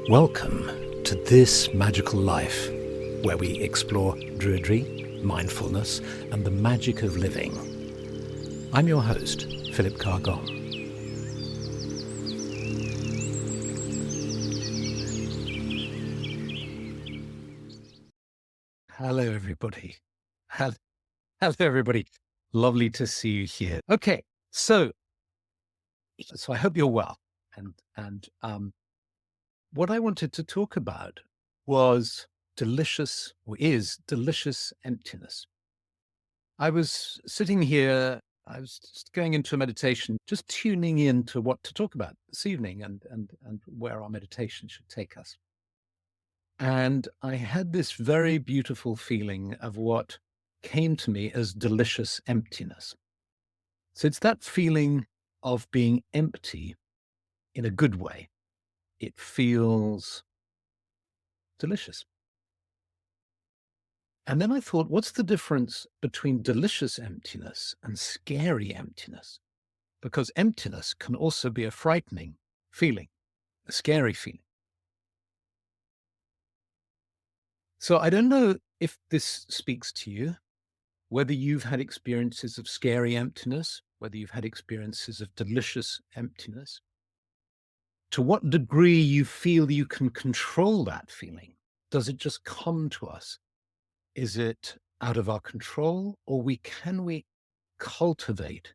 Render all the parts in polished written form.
Welcome to This Magical Life, where we explore Druidry, mindfulness, and the magic of living. I'm your host, Philip Carr-Gomm. Hello, everybody. Hello, everybody. Lovely to see you here. Okay, so I hope you're well. And what I wanted to talk about was is delicious emptiness. I was sitting here, I was just going into a meditation, just tuning in to what to talk about this evening and where our meditation should take us. And I had this very beautiful feeling of what came to me as delicious emptiness. So it's that feeling of being empty in a good way. It feels delicious. And then I thought, what's the difference between delicious emptiness and scary emptiness? Because emptiness can also be a frightening feeling, a scary feeling. So I don't know if this speaks to you, whether you've had experiences of scary emptiness, whether you've had experiences of delicious emptiness, to what degree you feel you can control that feeling. Does it just come to us? Is it out of our control, or can we cultivate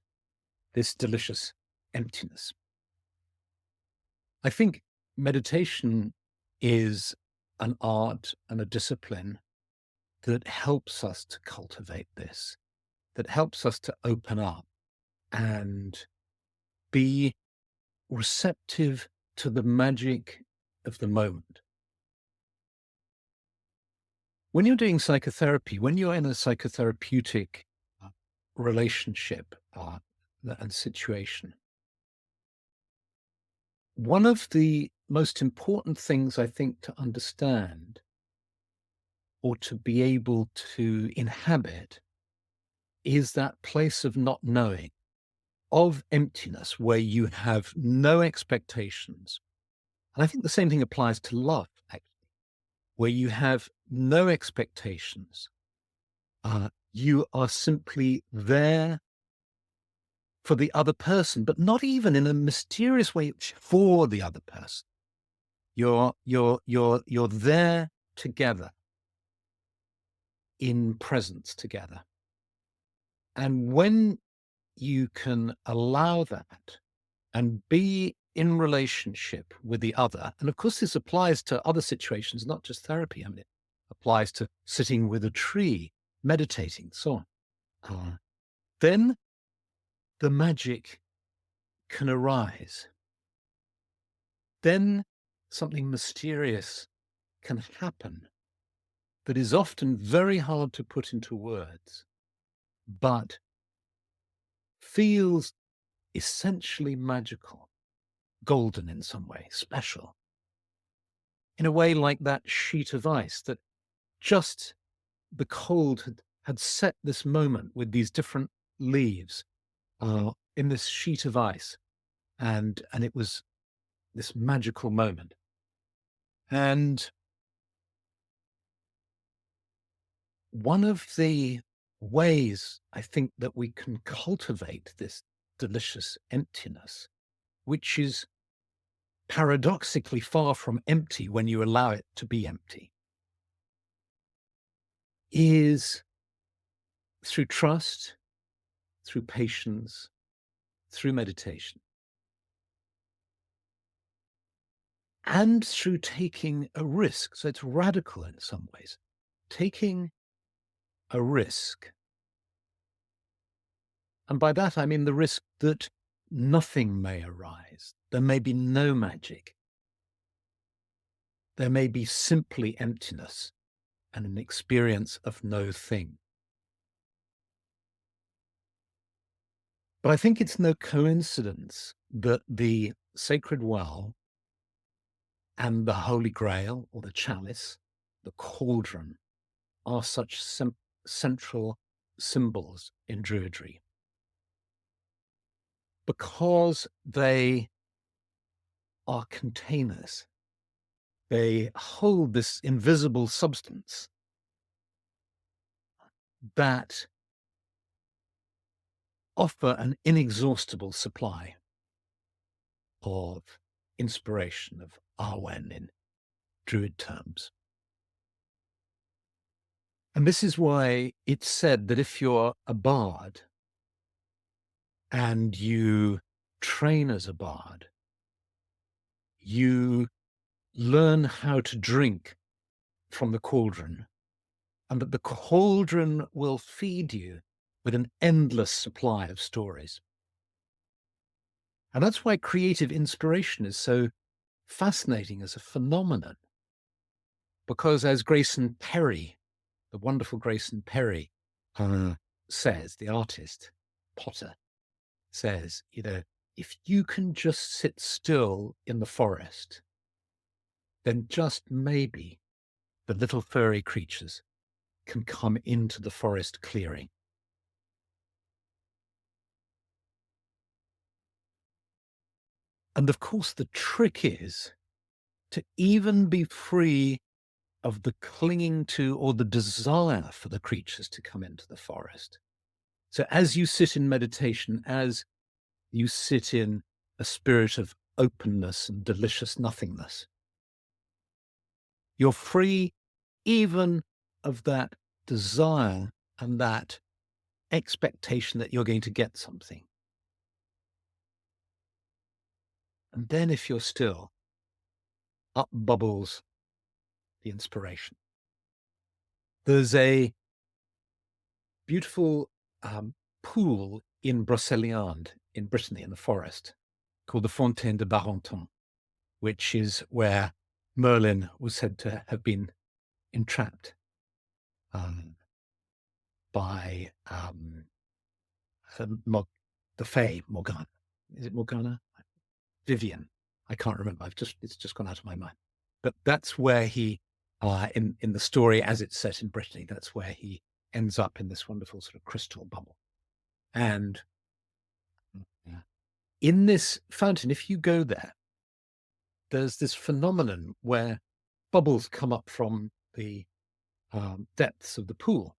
this delicious emptiness? I think meditation is an art and a discipline that helps us to cultivate this, that helps us to open up and be receptive to the magic of the moment. When you're doing psychotherapy, when you're in a psychotherapeutic relationship and situation, one of the most important things I think to understand or to be able to inhabit is that place of not knowing, of emptiness, where you have no expectations. And I think the same thing applies to love, actually, where you have no expectations. You are simply there for the other person, but not even in a mysterious way for the other person. You're there together, in presence together. And when you can allow that and be in relationship with the other, and of course this applies to other situations, not just therapy. I mean, it applies to sitting with a tree, meditating, so on. Then the magic can arise. Then something mysterious can happen that is often very hard to put into words, but feels essentially magical, golden in some way, special. In a way like that sheet of ice that just the cold had set this moment with these different leaves in this sheet of ice. And it was this magical moment. And one of the ways I think that we can cultivate this delicious emptiness, which is paradoxically far from empty when you allow it to be empty, is through trust, through patience, through meditation, and through taking a risk. So it's radical in some ways, taking a risk. And by that, I mean the risk that nothing may arise. There may be no magic. There may be simply emptiness and an experience of no thing. But I think it's no coincidence that the sacred well and the Holy Grail, or the chalice, the cauldron, are such central symbols in Druidry, because they are containers They hold this invisible substance that offer an inexhaustible supply of inspiration, of Arwen in Druid terms. And this is why it's said that if you're a bard and you train as a bard, you learn how to drink from the cauldron, and that the cauldron will feed you with an endless supply of stories. And that's why creative inspiration is so fascinating as a phenomenon, because as Grayson Perry, the wonderful Grayson Perry, says, the artist, potter, says, if you can just sit still in the forest, then just maybe the little furry creatures can come into the forest clearing. And of course, the trick is to even be free of the clinging to or the desire for the creatures to come into the forest. So as you sit in meditation, as you sit in a spirit of openness and delicious nothingness, you're free even of that desire and that expectation that you're going to get something. And then if you're still, up bubbles the inspiration. There's a beautiful pool in Brocéliande in Brittany in the forest called the Fontaine de Barenton, which is where Merlin was said to have been entrapped by the Fae Morgana. Is it Morgana? Vivian. I can't remember. It's just gone out of my mind. But that's where he, in the story as it's set in Brittany, that's where he ends up in this wonderful sort of crystal bubble. And in this fountain, if you go there, there's this phenomenon where bubbles come up from the depths of the pool.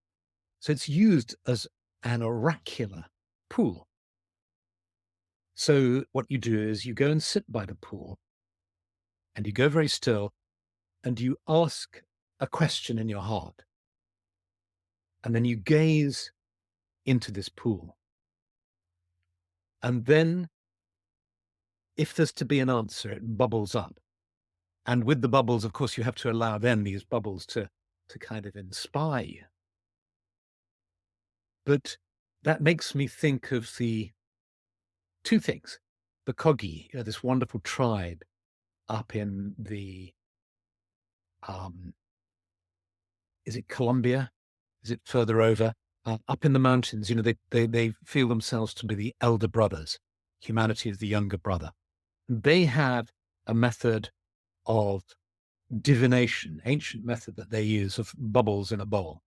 So it's used as an oracular pool. So what you do is you go and sit by the pool and you go very still and you ask a question in your heart. And then you gaze into this pool. And then if there's to be an answer, it bubbles up. And with the bubbles, of course, you have to allow then these bubbles to kind of inspire you. But that makes me think of the two things. The Kogi, this wonderful tribe up in the, is it Colombia? Is it further over? Up in the mountains, they feel themselves to be the elder brothers. Humanity is the younger brother. They have a method of divination, ancient method that they use of bubbles in a bowl.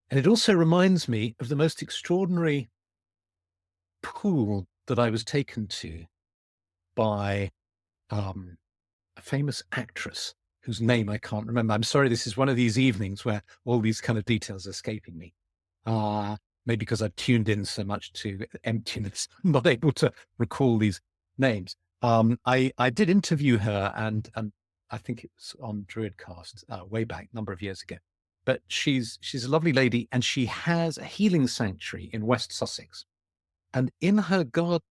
And it also reminds me of the most extraordinary pool that I was taken to by a famous actress whose name I can't remember. I'm sorry, this is one of these evenings where all these kind of details are escaping me. Maybe because I've tuned in so much to Emptiness, I'm not able to recall these names. I did interview her, and I think it was on Druidcast way back, a number of years ago. But she's a lovely lady, and she has a healing sanctuary in West Sussex. And in her garden,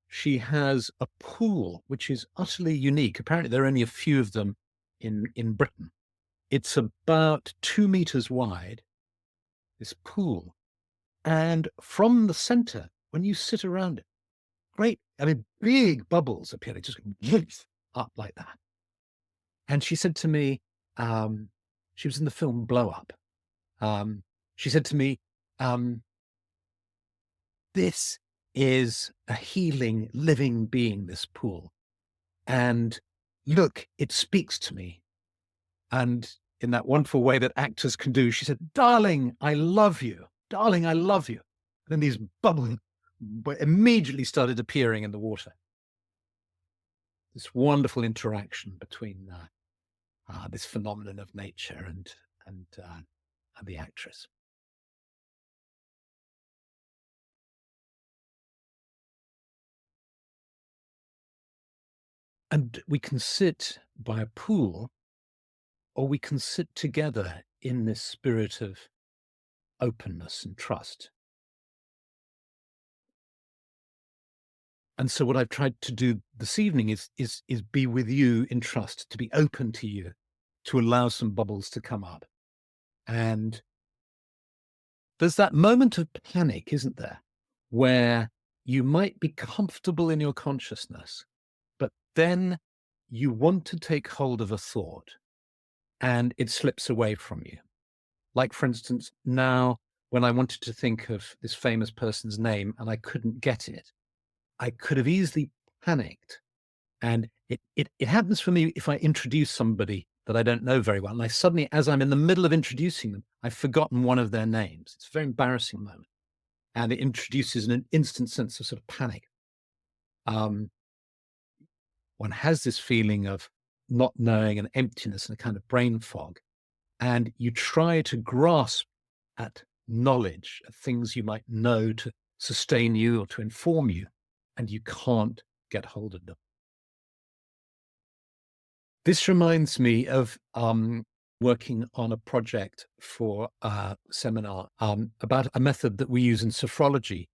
she has a pool which is utterly unique. Apparently, there are only a few of them in Britain. It's about 2 meters wide, this pool. And from the center, when you sit around it, big bubbles appear. They just up like that. And she said to me, she was in the film Blow Up. She said to me, this is a healing, living being, this pool. And look, it speaks to me. And in that wonderful way that actors can do, she said, darling, I love you. Darling, I love you. And then these bubbles immediately started appearing in the water. this wonderful interaction between this phenomenon of nature and the actress. And we can sit by a pool, or we can sit together in this spirit of openness and trust. And so what I've tried to do this evening is be with you in trust, to be open to you, to allow some bubbles to come up. And there's that moment of panic, isn't there, where you might be comfortable in your consciousness, but then you want to take hold of a thought and it slips away from you. Like, for instance, now when I wanted to think of this famous person's name and I couldn't get it, I could have easily panicked. And it happens for me if I introduce somebody that I don't know very well. And I suddenly, as I'm in the middle of introducing them, I've forgotten one of their names. It's a very embarrassing moment. And it introduces an instant sense of sort of panic. Um, One has this feeling of not knowing, and emptiness and a kind of brain fog. And you try to grasp at knowledge, at things you might know to sustain you or to inform you, and you can't get hold of them. This reminds me of working on a project for a seminar about a method that we use in sophrology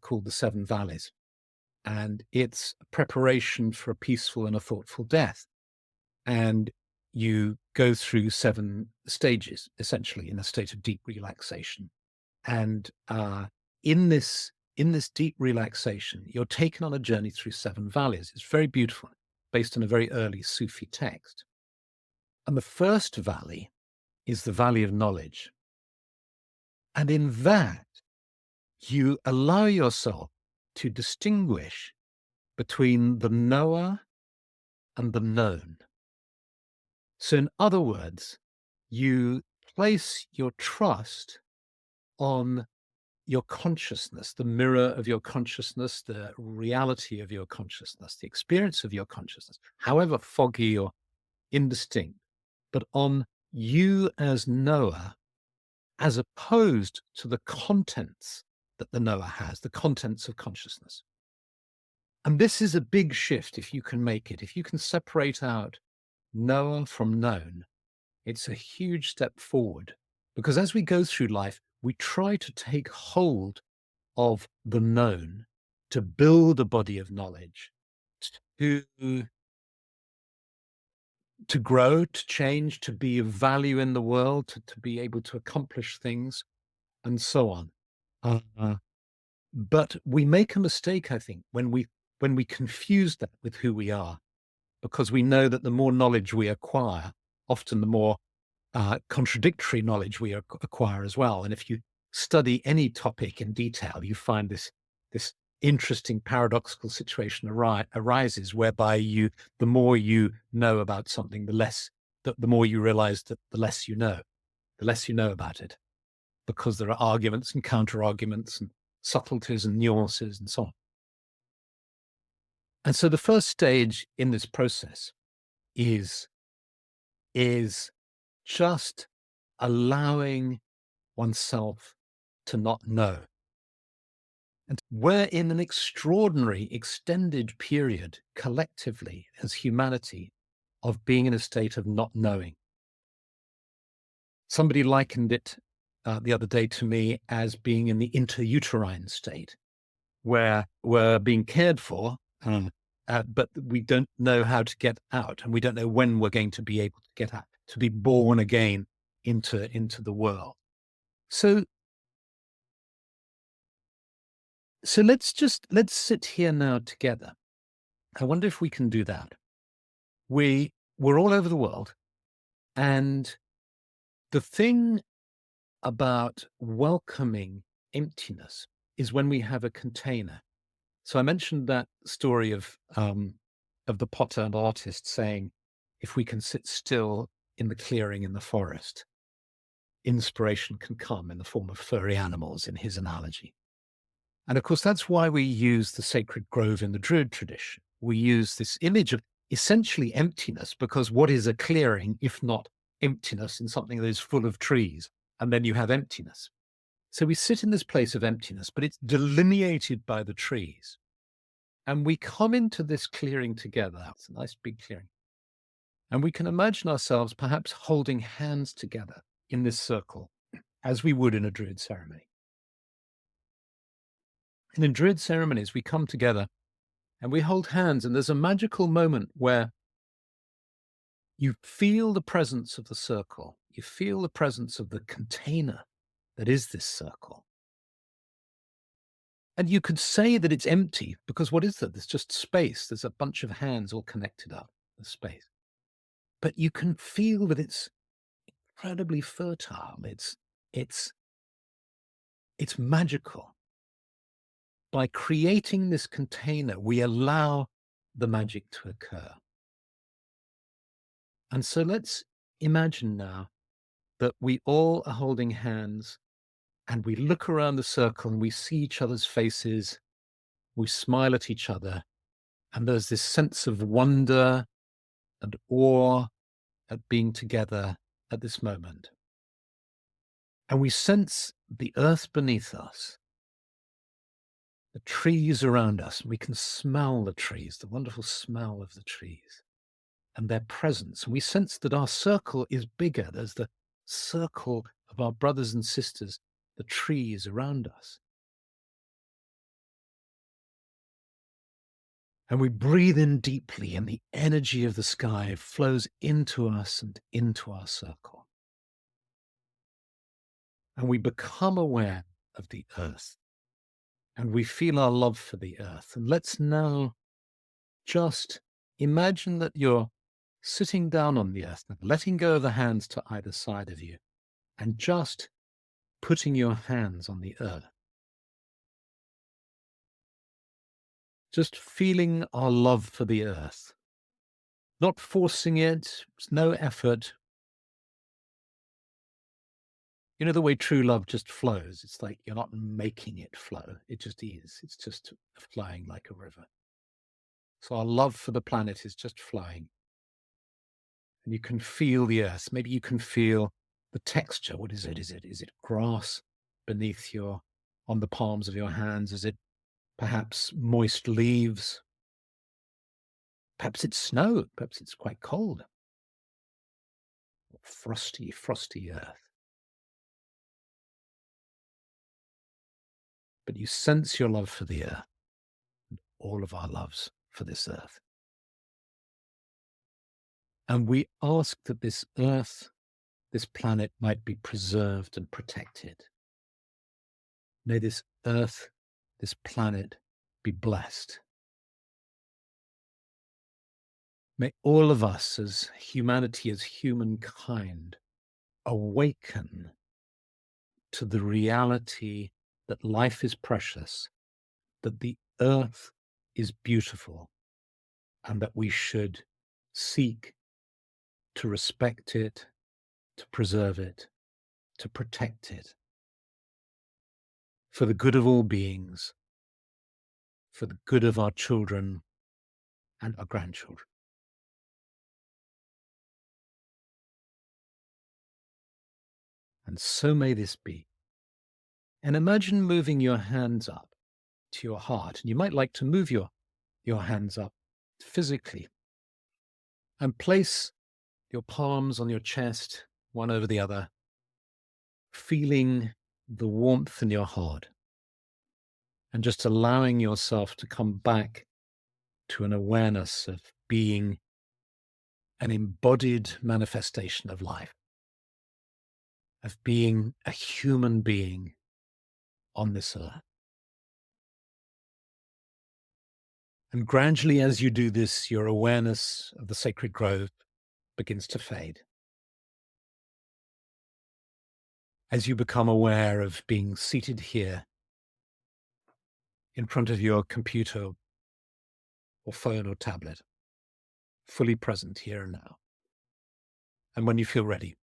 called the Seven Valleys. And it's preparation for a peaceful and a thoughtful death. And you go through 7 stages, essentially, in a state of deep relaxation. And in this deep relaxation, you're taken on a journey through 7 valleys. It's very beautiful, based on a very early Sufi text. And the first valley is the valley of knowledge. And in that, you allow yourself to distinguish between the knower and the known. So, in other words, you place your trust on your consciousness, the mirror of your consciousness, the reality of your consciousness, the experience of your consciousness, however foggy or indistinct, but on you as knower, as opposed to the contents that the knower has, the contents of consciousness. And this is a big shift if you can make it. If you can separate out knower from known, it's a huge step forward. Because as we go through life, we try to take hold of the known to build a body of knowledge, to, to grow, to change, to be of value in the world, to be able to accomplish things, and so on. Uh, but we make a mistake, I think, when we confuse that with who we are, because we know that the more knowledge we acquire, often the more contradictory knowledge we acquire as well. And if you study any topic in detail, you find this interesting paradoxical situation arises, whereby the more you know about something, the more you realize that the less you know about it, because there are arguments and counter arguments and subtleties and nuances and so on. And so the first stage in this process is just allowing oneself to not know. And we're in an extraordinary extended period collectively as humanity of being in a state of not knowing. Somebody likened it the other day to me as being in the interuterine state, where we're being cared for, but we don't know how to get out, and we don't know when we're going to be able to get out, to be born again into the world. So let's sit here now together. I wonder if we can do that. We're all over the world, and the thing about welcoming emptiness is when we have a container. So I mentioned that story of the potter and artist saying, if we can sit still in the clearing in the forest, inspiration can come in the form of furry animals, in his analogy. And of course, that's why we use the sacred grove in the Druid tradition, we use this image of essentially emptiness, because what is a clearing if not emptiness in something that is full of trees? And then you have emptiness. So we sit in this place of emptiness, but it's delineated by the trees. And we come into this clearing together. It's a nice big clearing. And we can imagine ourselves perhaps holding hands together in this circle, as we would in a Druid ceremony. And in Druid ceremonies, we come together and we hold hands, and there's a magical moment where you feel the presence of the circle. You feel the presence of the container that is this circle. And you could say that it's empty, because what is that? There's just space. There's a bunch of hands all connected up, the space. But you can feel that it's incredibly fertile. It's it's magical. By creating this container, we allow the magic to occur. And so let's imagine now that we all are holding hands, and we look around the circle and we see each other's faces. We smile at each other, and there's this sense of wonder and awe at being together at this moment. And we sense the earth beneath us, the trees around us, and we can smell the trees, the wonderful smell of the trees and their presence. And we sense that our circle is bigger. There's the circle of our brothers and sisters, the trees around us. And we breathe in deeply, and the energy of the sky flows into us and into our circle. And we become aware of the earth, and we feel our love for the earth. And let's now just imagine that you're sitting down on the earth, letting go of the hands to either side of you, and just putting your hands on the earth. Just feeling our love for the earth, not forcing it, it's no effort. You know, the way true love just flows. It's like you're not making it flow. It just is. It's just flowing like a river. So our love for the planet is just flowing. And you can feel the earth. Maybe you can feel the texture. What is it? Is it grass beneath on the palms of your hands? Is it perhaps moist leaves? Perhaps it's snow. Perhaps it's quite cold. Frosty, frosty earth. But you sense your love for the earth, and all of our loves for this earth. And we ask that this earth, this planet, might be preserved and protected. May this earth, this planet, be blessed. May all of us as humanity, as humankind, awaken to the reality that life is precious, that the earth is beautiful, and that we should seek to respect it, to preserve it, to protect it, for the good of all beings, for the good of our children and our grandchildren. And so may this be. And imagine moving your hands up to your heart. And you might like to move your hands up physically and place your palms on your chest, one over the other, feeling the warmth in your heart, and just allowing yourself to come back to an awareness of being an embodied manifestation of life, of being a human being on this earth. And gradually, as you do this, your awareness of the sacred grove begins to fade. As you become aware of being seated here in front of your computer or phone or tablet, fully present here and now. And when you feel ready,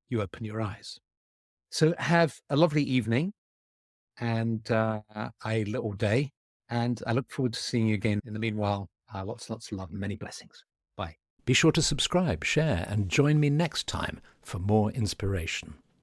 you open your eyes. So have a lovely evening and a little day. And I look forward to seeing you again. In the meanwhile, Lots and lots of love and many blessings. Bye. Be sure to subscribe, share, and join me next time for more inspiration.